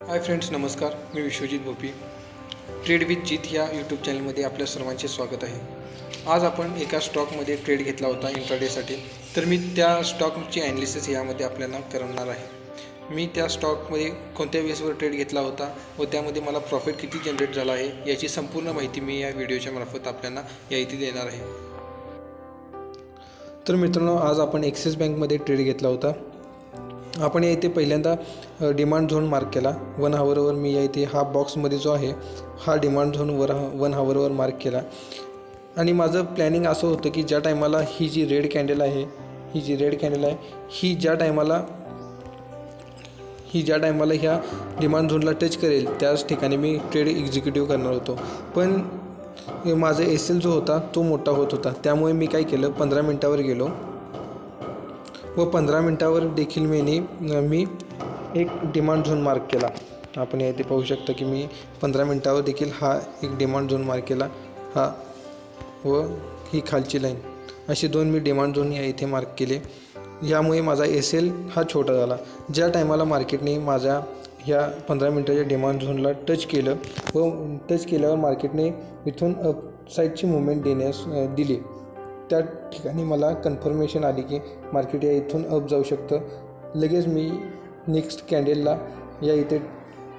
Hi friends, नमस्कार. मी Vishwajit Bhopi. Trade with जीत या YouTube चॅनलमध्ये आपल्या सर्वांचे स्वागत आहे. आज आपण एका स्टॉकमध्ये ट्रेड घेतला होता इंट्राडेसाठी. तर मी त्या स्टॉकची ॲनालिसिस यामध्ये आपल्याला करणार आहे. मी त्या स्टॉकमध्ये कोणत्या बेसवर ट्रेड घेतला होता व त्यामध्ये मला प्रॉफिट किती जनरेट झाला आहे याची संपूर्ण माहिती मी या व्हिडिओच्या मार्फत आपल्याला या इथे देणार आहे. तर मित्रांनो, आज आपण ॲक्सिस बँकमध्ये ट्रेड घेतला होता. आपण या इथे पहिल्यांदा डिमांड झोन मार्क केला 1 हावरवर. मी या इथे हा बॉक्समध्ये जो आहे हा डिमांड झोन 1 हावरवर मार्क केला. आणि माझं प्लॅनिंग असं होतं की ज्या टायमाला ही जी रेड कॅन्डल आहे ही ज्या टायमाला ह्या डिमांड झोनला टच करेल त्याच ठिकाणी मी ट्रेड एक्झिक्युटिव्ह करणार होतो. पण माझं एल जो होता तो मोठा होत होता. त्यामुळे मी काय केलं, 15 मिनटावर गेलो व 15 मिनटावर देखील मी एक डिमांड झोन मार्क केला. आपण या इथे पाहू शकता की मी 15 मिनटावर देखील हा एक डिमांड झोन मार्क केला, हा व ही खालची लाईन, असे 2 मी डिमांड झोन या इथे मार्क केले. यामुळे माझा एल हा छोटा झाला. ज्या टायमाला मार्केटने माझ्या ह्या 15 मिनटाच्या डिमांड झोनला टच केलं व टच केल्यावर मार्केटने इथून अप साईडची मुवमेंट दिली, त्या ठिकाणी मला कन्फर्मेशन आली की मार्केट या इथून अप जाऊ शकतं. लगेच मी नेक्स्ट कॅन्डलला या इथे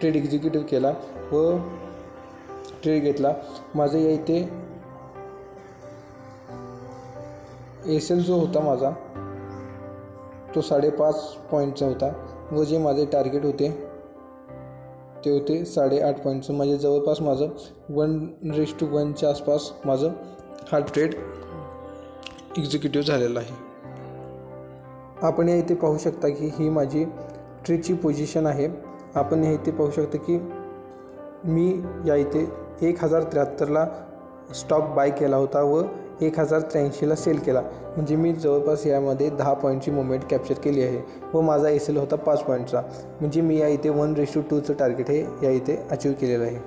ट्रेड एक्झिक्युटिव्ह केला व ट्रेड घेतला. माझं या इथे एल जो होता माझा तो 5.5 पॉईंटचा होता व जे माझे टार्गेट होते ते होते 8.5 पॉईंटचं. म्हणजे जवळपास माझं 1:1च्या आसपास माझं हा ट्रेड एक्झिक्युटिव्ह झालेला आहे. आपण या इथे पाहू शकता की ही माझी ट्रेडची पोझिशन आहे. आपण या इथे पाहू शकता की मी या इथे 1073ला स्टॉक बाय केला होता व 1083ला सेल केला. म्हणजे मी जवळपास यामध्ये 10 पॉईंटची मुवमेंट कॅप्चर केली आहे व माझा एल होता 5 पॉईंटचा. म्हणजे मी या इथे 1:2चं टार्गेट हे या इथे अचीव केलेलं आहे.